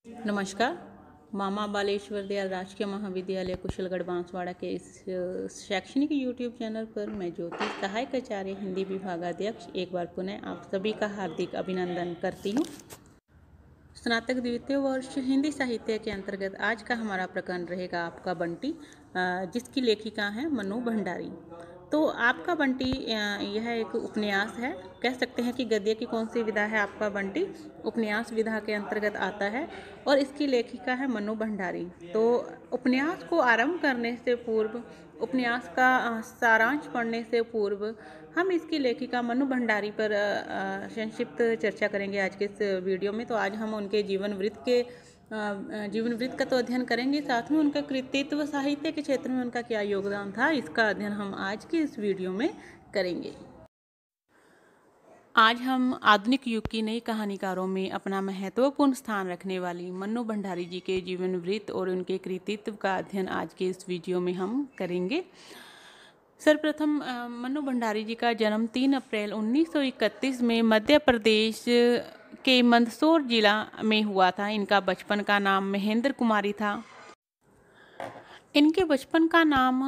नमस्कार। मामा बालेश्वर दयाल राजकीय महाविद्यालय कुशलगढ़ बांसवाड़ा के इस शैक्षणिक यूट्यूब चैनल पर मैं ज्योति सहायक आचार्य हिंदी विभागाध्यक्ष एक बार पुनः आप सभी का हार्दिक अभिनंदन करती हूँ। स्नातक द्वितीय वर्ष हिंदी साहित्य के अंतर्गत आज का हमारा प्रकरण रहेगा आपका बंटी, जिसकी लेखिका हैं मनु भंडारी। तो आपका बंटी यह एक उपन्यास है, कह सकते हैं कि गद्य की कौन सी विधा है। आपका बंटी उपन्यास विधा के अंतर्गत आता है और इसकी लेखिका है मनु भंडारी। तो उपन्यास को आरंभ करने से पूर्व, उपन्यास का सारांश पढ़ने से पूर्व हम इसकी लेखिका मनु भंडारी पर संक्षिप्त चर्चा करेंगे आज के इस वीडियो में। तो आज हम उनके जीवन वृत्त का तो अध्ययन करेंगे, साथ में उनका कृतित्व, साहित्य के क्षेत्र में उनका क्या योगदान था, इसका अध्ययन हम आज की इस वीडियो में करेंगे। आज हम आधुनिक युग की नई कहानीकारों में अपना महत्वपूर्ण स्थान रखने वाली मनु भंडारी जी के जीवन वृत्त और उनके कृतित्व का अध्ययन आज के इस वीडियो में हम करेंगे। सर्वप्रथम मनु भंडारी जी का जन्म 3 अप्रैल 1931 में मध्य प्रदेश के मंदसौर जिला में हुआ था। इनका बचपन का नाम महेंद्र कुमारी था। इनके बचपन का नाम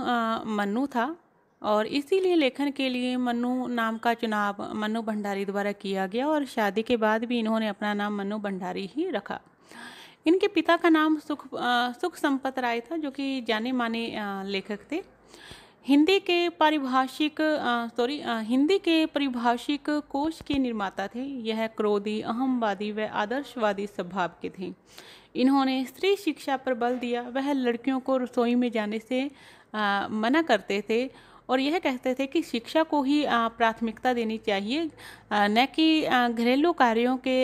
मनु था और इसीलिए लेखन के लिए मनु नाम का चुनाव मनु भंडारी द्वारा किया गया और शादी के बाद भी इन्होंने अपना नाम मनु भंडारी ही रखा। इनके पिता का नाम सुख संपत राय था, जो कि जाने माने लेखक थे। हिंदी के पारिभाषिक कोश के निर्माता थे। यह क्रोधी, अहमवादी व आदर्शवादी स्वभाव के थे। इन्होंने स्त्री शिक्षा पर बल दिया। वह लड़कियों को रसोई में जाने से मना करते थे और यह कहते थे कि शिक्षा को ही प्राथमिकता देनी चाहिए, न कि घरेलू कार्यों के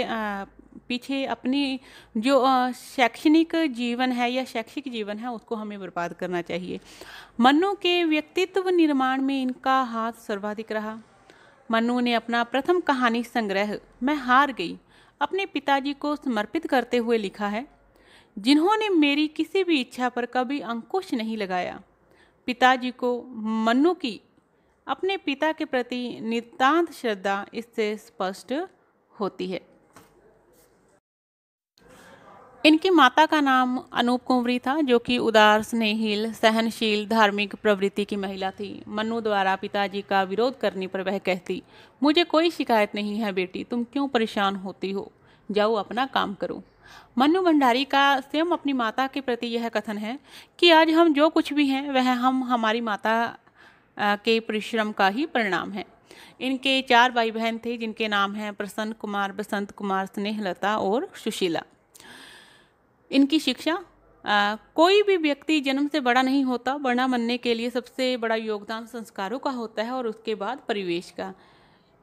पीछे अपनी जो शैक्षणिक जीवन है या शैक्षिक जीवन है उसको हमें बर्बाद करना चाहिए। मनु के व्यक्तित्व निर्माण में इनका हाथ सर्वाधिक रहा। मनु ने अपना प्रथम कहानी संग्रह मैं हार गई अपने पिताजी को समर्पित करते हुए लिखा है, जिन्होंने मेरी किसी भी इच्छा पर कभी अंकुश नहीं लगाया। पिताजी को मनु की अपने पिता के प्रति नितांत श्रद्धा इससे स्पष्ट होती है। इनकी माता का नाम अनूप कुंवरी था, जो कि उदार, स्नेहिल, सहनशील, धार्मिक प्रवृत्ति की महिला थी। मनु द्वारा पिताजी का विरोध करने पर वह कहती, मुझे कोई शिकायत नहीं है बेटी, तुम क्यों परेशान होती हो, जाओ अपना काम करो। मनु भंडारी का स्वयं अपनी माता के प्रति यह कथन है कि आज हम जो कुछ भी हैं वह हम हमारी माता के परिश्रम का ही परिणाम है। इनके 4 भाई बहन थे, जिनके नाम हैं प्रसन्न कुमार, बसंत कुमार, स्नेहलता और सुशीला। इनकी शिक्षा, कोई भी व्यक्ति जन्म से बड़ा नहीं होता। बड़ा बनने के लिए सबसे बड़ा योगदान संस्कारों का होता है और उसके बाद परिवेश का।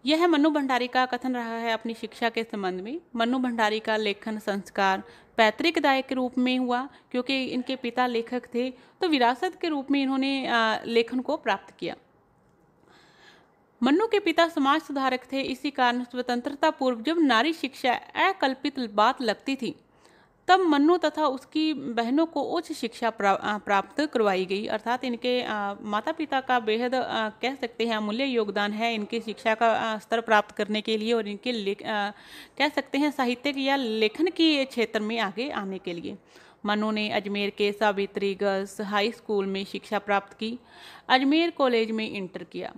यह मनु भंडारी का कथन रहा है अपनी शिक्षा के संबंध में। मनु भंडारी का लेखन संस्कार पैतृक दाय के रूप में हुआ, क्योंकि इनके पिता लेखक थे, तो विरासत के रूप में इन्होंने लेखन को प्राप्त किया। मनु के पिता समाज सुधारक थे। इसी कारण स्वतंत्रता पूर्व जब नारी शिक्षा अकल्पित बात लगती थी, तब मनु तथा उसकी बहनों को उच्च शिक्षा प्राप्त करवाई गई। अर्थात इनके माता पिता का बेहद कह सकते हैं अमूल्य योगदान है इनकी शिक्षा का स्तर प्राप्त करने के लिए और इनके कह सकते हैं साहित्यिक या लेखन के क्षेत्र में आगे आने के लिए। मनु ने अजमेर के सावित्री गर्ल्स हाई स्कूल में शिक्षा प्राप्त की। अजमेर कॉलेज में इंटर किया।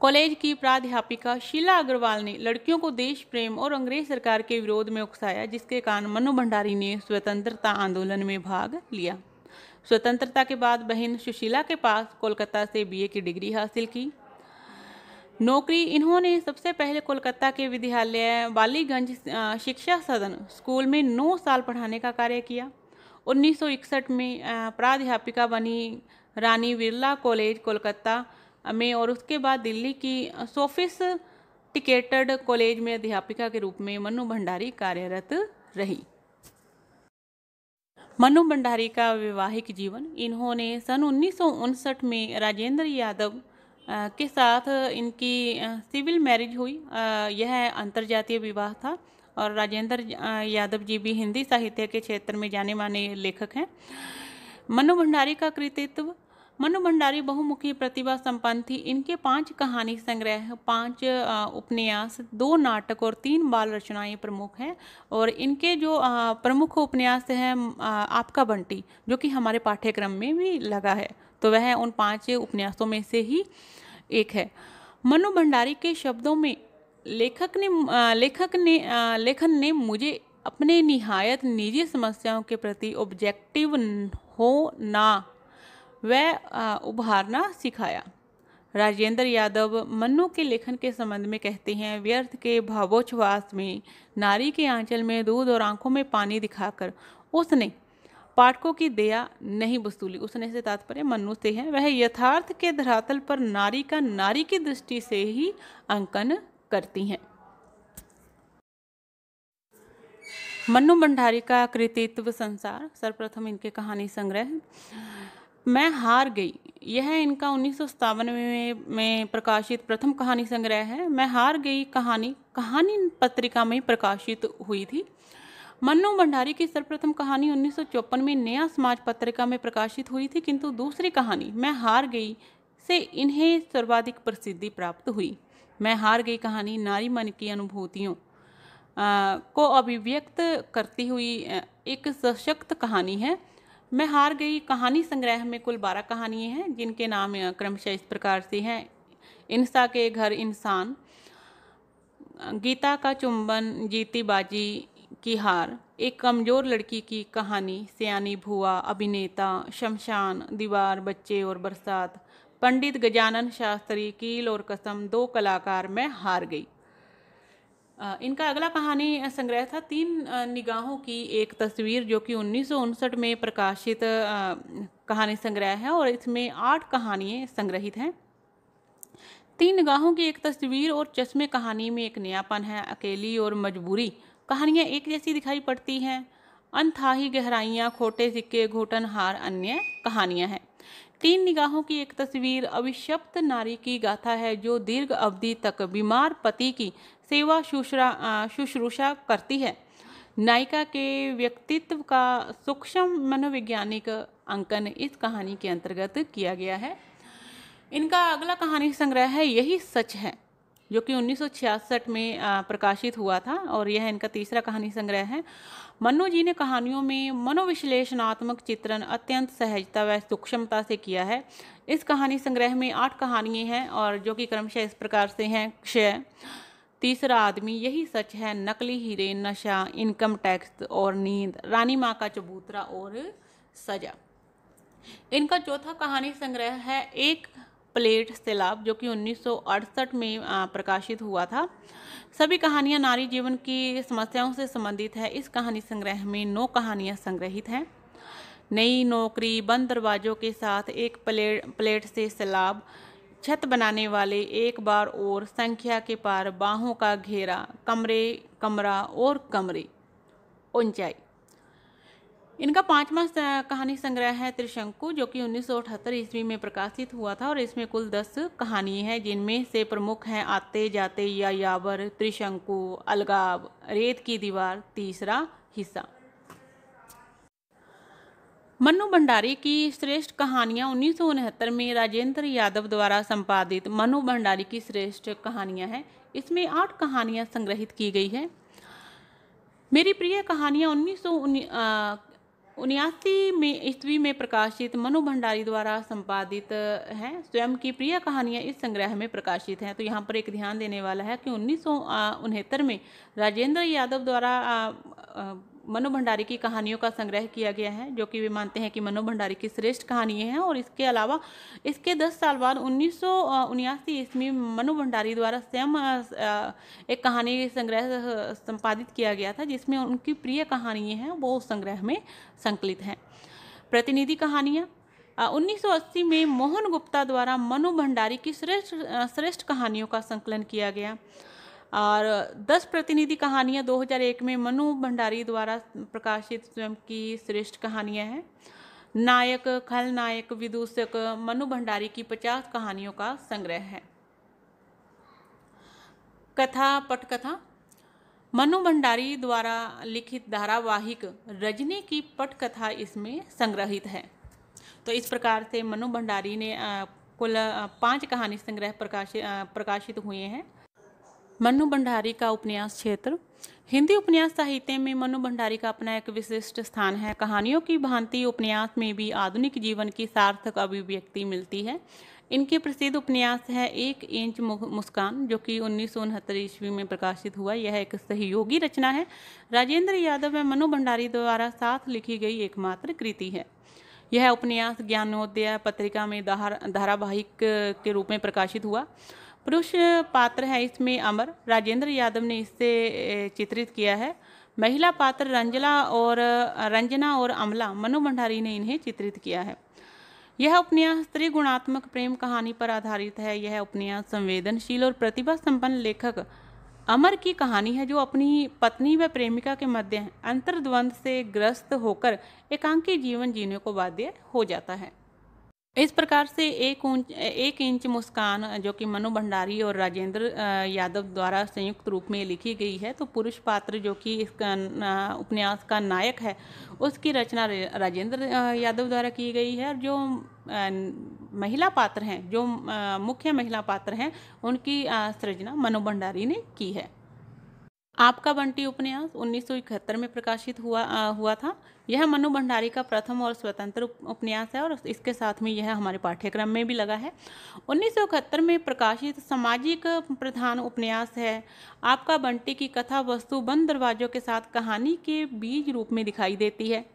कॉलेज की प्राध्यापिका शीला अग्रवाल ने लड़कियों को देश प्रेम और अंग्रेज सरकार के विरोध में उकसाया, जिसके कारण मनु भंडारी ने स्वतंत्रता आंदोलन में भाग लिया। स्वतंत्रता के बाद बहन सुशीला के पास कोलकाता से बीए की डिग्री हासिल की। नौकरी इन्होंने सबसे पहले कोलकाता के विद्यालय बालीगंज शिक्षा सदन स्कूल में 9 साल पढ़ाने का कार्य किया। 1961 में प्राध्यापिका बनी रानी बिरला कॉलेज कोलकाता में और उसके बाद दिल्ली की सोफिस्टिकेटेड कॉलेज में अध्यापिका के रूप में मनु भंडारी कार्यरत रही। मनु भंडारी का वैवाहिक जीवन, इन्होंने सन 1959 में राजेंद्र यादव के साथ इनकी सिविल मैरिज हुई। यह अंतर्जातीय विवाह था और राजेंद्र यादव जी भी हिंदी साहित्य के क्षेत्र में जाने माने लेखक हैं। मनु भंडारी का कृतित्व, मनु भंडारी बहुमुखी प्रतिभा संपन्न थी। इनके 5 कहानी संग्रह, 5 उपन्यास, 2 नाटक और 3 बाल रचनाएं प्रमुख हैं। और इनके जो प्रमुख उपन्यास हैं आपका बंटी, जो कि हमारे पाठ्यक्रम में भी लगा है, तो वह उन 5 उपन्यासों में से ही एक है। मनु भंडारी के शब्दों में लेखन ने मुझे अपने निहायत निजी समस्याओं के प्रति ऑब्जेक्टिव हो ना वह उभारना सिखाया। राजेंद्र यादव मन्नू के लेखन के संबंध में कहते हैं, व्यर्थ के भावोच्छ्वास में नारी के आंचल में दूध और आंखों में पानी दिखाकर उसने पाठकों की दया नहीं वसूली। उसने से तात्पर्य मन्नू से है। वह यथार्थ के धरातल पर नारी का नारी की दृष्टि से ही अंकन करती हैं। मन्नू भंडारी का कृतित्व संसार, सर्वप्रथम इनके कहानी संग्रह मैं हार गई। यह इनका 1957 में प्रकाशित प्रथम कहानी संग्रह है। मैं हार गई कहानी पत्रिका में प्रकाशित हुई थी। मन्नू भंडारी की सर्वप्रथम कहानी 1954 में नया समाज पत्रिका में प्रकाशित हुई थी, किंतु दूसरी कहानी मैं हार गई से इन्हें सर्वाधिक प्रसिद्धि प्राप्त हुई। मैं हार गई कहानी नारी मन की अनुभूतियों को अभिव्यक्त करती हुई एक सशक्त कहानी है। मैं हार गई कहानी संग्रह में कुल 12 कहानियाँ हैं, जिनके नाम क्रमशः इस प्रकार से हैं। इंसा के घर इंसान, गीता का चुंबन, जीती बाजी की हार, एक कमजोर लड़की की कहानी, सियानी भुआ, अभिनेता, शमशान, दीवार, बच्चे और बरसात, पंडित गजानन शास्त्री, कील और कसम, 2 कलाकार, मैं हार गई। इनका अगला कहानी संग्रह था 3 निगाहों की एक तस्वीर, जो कि 1959 में प्रकाशित कहानी संग्रह है और इसमें 8 कहानियाँ संग्रहित हैं। 3 निगाहों की एक तस्वीर और चश्मे कहानी में एक नयापन है। अकेली और मजबूरी कहानियाँ एक जैसी दिखाई पड़ती हैं। अनथाही गहराइयाँ, खोटे सिक्के, घुटन हार अन्य कहानियाँ हैं। 3 निगाहों की एक तस्वीर अभिशप्त नारी की गाथा है, जो दीर्घ अवधि तक बीमार पति की सेवा शुश्रूषा करती है। नायिका के व्यक्तित्व का सूक्ष्म मनोवैज्ञानिक अंकन इस कहानी के अंतर्गत किया गया है। इनका अगला कहानी संग्रह है यही सच है, जो कि 1966 में प्रकाशित हुआ था और यह इनका तीसरा कहानी संग्रह है। मन्नू जी ने कहानियों में मनोविश्लेषणात्मक चित्रण अत्यंत सहजता व सूक्ष्मता से किया है। इस कहानी संग्रह में 8 कहानियाँ हैं और जो कि क्रमशः इस प्रकार से हैं। क्षय, तीसरा आदमी, यही सच है, नकली हीरे, नशा, इनकम टैक्स और नींद, रानी माँ का चबूतरा और सजा। इनका चौथा कहानी संग्रह है एक प्लेट सैलाब, जो कि 1968 में प्रकाशित हुआ था। सभी कहानियां नारी जीवन की समस्याओं से संबंधित है। इस कहानी संग्रह में 9 कहानियां संग्रहित हैं। नई नौकरी, बंद दरवाजों के साथ, एक प्लेट से सैलाब, छत बनाने वाले, एक बार और, संख्या के पार, बाहों का घेरा, कमरा और कमरे, ऊंचाई। इनका 5वां कहानी संग्रह है त्रिशंकु, जो कि 1978 ईस्वी में प्रकाशित हुआ था और इसमें कुल 10 कहानियाँ हैं, जिनमें से प्रमुख हैं आते जाते, यायावर, त्रिशंकु, अलगाव, रेत की दीवार, तीसरा हिस्सा। मन्नू भंडारी की श्रेष्ठ कहानियाँ 1969 में राजेंद्र यादव द्वारा संपादित मन्नू भंडारी की श्रेष्ठ कहानियाँ हैं। इसमें 8 कहानियाँ संग्रहित की गई है। मेरी प्रिय कहानियाँ 1979 में ईस्वी में प्रकाशित मनु भंडारी द्वारा संपादित हैं। स्वयं की प्रिय कहानियाँ इस संग्रह में प्रकाशित हैं। तो यहाँ पर एक ध्यान देने वाला है कि 1969 में राजेंद्र यादव द्वारा मनु भंडारी की कहानियों का संग्रह किया गया है, जो कि वे मानते हैं कि मनु भंडारी की श्रेष्ठ कहानियाँ हैं। और इसके अलावा इसके 10 साल बाद 1979 ईस्वी में मनु भंडारी द्वारा स्वयं एक कहानी संग्रह संपादित किया गया था, जिसमें उनकी प्रिय कहानियाँ हैं वो उस संग्रह में संकलित हैं। प्रतिनिधि कहानियाँ 1980 में मोहन गुप्ता द्वारा मनु भंडारी की श्रेष्ठ कहानियों का संकलन किया गया। और 10 प्रतिनिधि कहानियाँ 2001 में मनु भंडारी द्वारा प्रकाशित स्वयं की श्रेष्ठ कहानियाँ हैं। नायक, खलनायक, विदूषक मनु भंडारी की 50 कहानियों का संग्रह है। कथा, पटकथा मनु भंडारी द्वारा लिखित धारावाहिक रजनी की पटकथा इसमें संग्रहित है। तो इस प्रकार से मनु भंडारी ने कुल 5 कहानी संग्रह प्रकाशित हुए हैं। मनु भंडारी का उपन्यास क्षेत्र। हिंदी उपन्यास साहित्य में मनु भंडारी का अपना एक विशिष्ट स्थान है। कहानियों की भांति उपन्यास में भी आधुनिक जीवन की सार्थक अभिव्यक्ति मिलती है। इनके प्रसिद्ध उपन्यास है 1 इंच मुस्कान, जो कि 1969 ईस्वी में प्रकाशित हुआ। यह एक सहयोगी रचना है। राजेंद्र यादव व मनु भंडारी द्वारा साथ लिखी गई एकमात्र कृति है। यह उपन्यास ज्ञानोदय पत्रिका में धारावाहिक के रूप में प्रकाशित हुआ। पुरुष पात्र है इसमें अमर, राजेंद्र यादव ने इससे चित्रित किया है। महिला पात्र रंजना और अमला, मनु भंडारी ने इन्हें चित्रित किया है। यह उपन्यास त्रिगुणात्मक प्रेम कहानी पर आधारित है। यह उपन्यास संवेदनशील और प्रतिभा संपन्न लेखक अमर की कहानी है, जो अपनी पत्नी व प्रेमिका के मध्य अंतर्द्वंद से ग्रस्त होकर एकांकी जीवन जीने को बाध्य हो जाता है। इस प्रकार से 1 इंच मुस्कान, जो कि मनु भंडारी और राजेंद्र यादव द्वारा संयुक्त रूप में लिखी गई है, तो पुरुष पात्र जो कि इस उपन्यास का नायक है, उसकी रचना राजेंद्र यादव द्वारा की गई है। और जो महिला पात्र हैं, जो मुख्य महिला पात्र हैं, उनकी सृजना मनु भंडारी ने की है। आपका बंटी उपन्यास 1971 में प्रकाशित हुआ था। यह मनु भंडारी का प्रथम और स्वतंत्र उपन्यास है और इसके साथ में यह हमारे पाठ्यक्रम में भी लगा है। 1971 में प्रकाशित सामाजिक प्रधान उपन्यास है। आपका बंटी की कथा वस्तु बंद दरवाजों के साथ कहानी के बीज रूप में दिखाई देती है।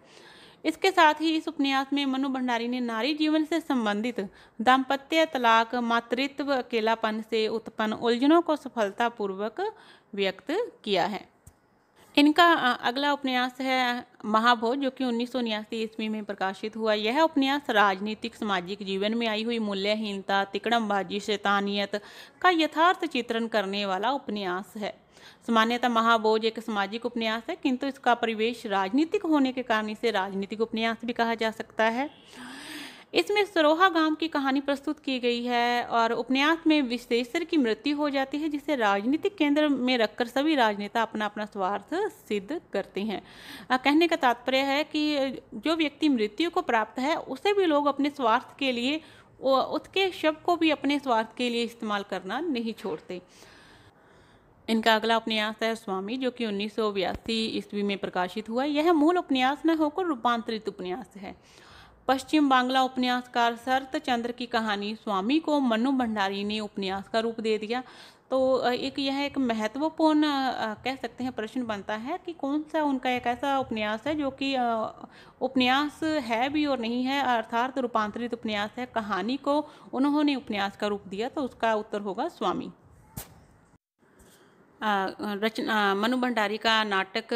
इसके साथ ही इस उपन्यास में मनु भंडारी ने नारी जीवन से संबंधित दाम्पत्य, तलाक, मातृत्व, अकेलापन से उत्पन्न उलझनों को सफलतापूर्वक व्यक्त किया है। इनका अगला उपन्यास है महाभोज, जो कि 1979 ईस्वी में प्रकाशित हुआ। यह उपन्यास राजनीतिक सामाजिक जीवन में आई हुई मूल्यहीनता, तिकड़मबाजी, शैतानियत का यथार्थ चित्रण करने वाला उपन्यास है। सामान्यतः महाभोज एक सामाजिक उपन्यास है, किंतु इसका परिवेश राजनीतिक होने के कारण इसे राजनीतिक उपन्यास भी कहा जा सकता है। इसमें सरोहा गांव की कहानी प्रस्तुत की गई है और उपन्यास में विश्वेश्वर की मृत्यु हो जाती है, जिसे राजनीतिक केंद्र में रखकर सभी राजनेता अपना अपना स्वार्थ सिद्ध करते हैं। कहने का तात्पर्य है कि जो व्यक्ति मृत्यु को प्राप्त है, उसे भी लोग अपने स्वार्थ के लिए, उसके शव को भी अपने स्वार्थ के लिए इस्तेमाल करना नहीं छोड़ते। इनका अगला उपन्यास है स्वामी, जो कि 1982 ईस्वी में प्रकाशित हुआ। यह मूल उपन्यास न होकर रूपांतरित उपन्यास है। पश्चिम बांग्ला उपन्यासकार शरत चंद्र की कहानी स्वामी को मनु भंडारी ने उपन्यास का रूप दे दिया। तो यह एक महत्वपूर्ण कह सकते हैं प्रश्न बनता है कि कौन सा उनका एक ऐसा उपन्यास है जो कि उपन्यास है भी और नहीं है, अर्थात रूपांतरित उपन्यास है। कहानी को उन्होंने उपन्यास का रूप दिया, तो उसका उत्तर होगा स्वामी। मनु भंडारी का नाटक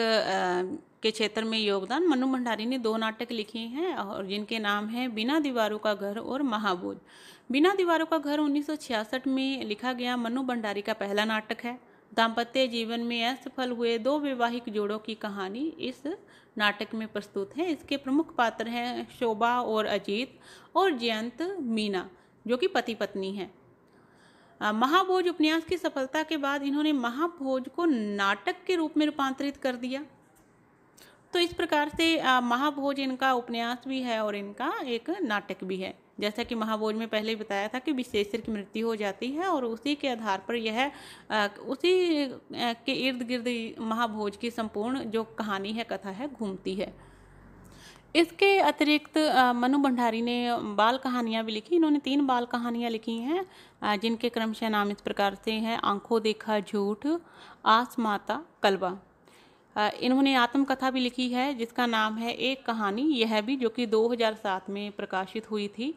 के क्षेत्र में योगदान। मनु भंडारी ने 2 नाटक लिखे हैं और जिनके नाम हैं बिना दीवारों का घर और महाभोज। बिना दीवारों का घर 1966 में लिखा गया मनु भंडारी का पहला नाटक है। दाम्पत्य जीवन में असफल हुए 2 वैवाहिक जोड़ों की कहानी इस नाटक में प्रस्तुत है। इसके प्रमुख पात्र हैं शोभा और अजीत और जयंत मीना, जो कि पति पत्नी हैं। महाभोज उपन्यास की सफलता के बाद इन्होंने महाभोज को नाटक के रूप में रूपांतरित कर दिया। तो इस प्रकार से महाभोज इनका उपन्यास भी है और इनका एक नाटक भी है। जैसा कि महाभोज में पहले ही बताया था कि विश्वेश्वर की मृत्यु हो जाती है और उसी के आधार पर यह उसी के इर्द गिर्द महाभोज की संपूर्ण जो कहानी है, कथा है, घूमती है। इसके अतिरिक्त मनु भंडारी ने बाल कहानियाँ भी लिखी। इन्होंने 3 बाल कहानियाँ लिखी हैं, जिनके क्रमशः नाम इस प्रकार से हैं आंखों देखा झूठ, आस माता, कलवा। इन्होंने आत्मकथा भी लिखी है जिसका नाम है एक कहानी, यह भी, जो कि 2007 में प्रकाशित हुई थी।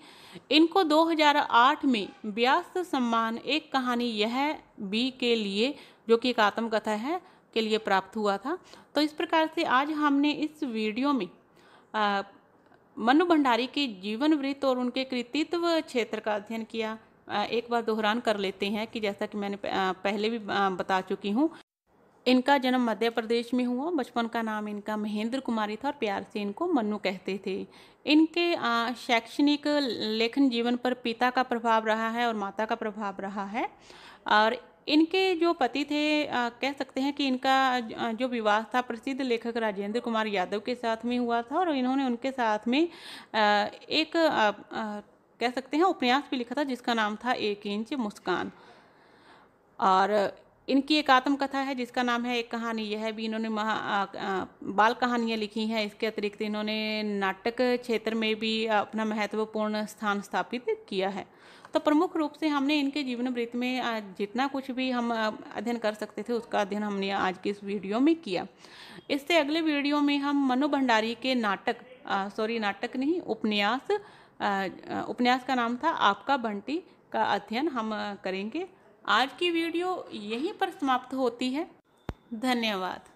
इनको 2008 में व्यास सम्मान एक कहानी यह भी के लिए, जो कि एक आत्मकथा है, के लिए प्राप्त हुआ था। तो इस प्रकार से आज हमने इस वीडियो में मनु भंडारी के जीवन वृत्त और उनके कृतित्व क्षेत्र का अध्ययन किया। एक बार दोहरान कर लेते हैं कि जैसा कि मैंने पहले भी बता चुकी हूँ, इनका जन्म मध्य प्रदेश में हुआ। बचपन का नाम इनका महेंद्र कुमारी था और प्यार से इनको मन्नू कहते थे। इनके शैक्षणिक लेखन जीवन पर पिता का प्रभाव रहा है और माता का प्रभाव रहा है। और इनके जो पति थे, कह सकते हैं कि इनका जो विवाह था प्रसिद्ध लेखक राजेंद्र कुमार यादव के साथ में हुआ था, और इन्होंने उनके साथ में एक कह सकते हैं उपन्यास भी लिखा था जिसका नाम था 1 इंच मुस्कान। और इनकी एक आत्मकथा है जिसका नाम है एक कहानी। यह भी इन्होंने बाल कहानियाँ लिखी हैं। इसके अतिरिक्त इन्होंने नाटक क्षेत्र में भी अपना महत्वपूर्ण स्थान स्थापित किया है। तो प्रमुख रूप से हमने इनके जीवन वृत्त में जितना कुछ भी हम अध्ययन कर सकते थे उसका अध्ययन हमने आज की इस वीडियो में किया। इससे अगले वीडियो में हम मनु भंडारी के नाटक नहीं, उपन्यास का नाम था आपका बंटी का अध्ययन हम करेंगे। आज की वीडियो यहीं पर समाप्त होती है। धन्यवाद।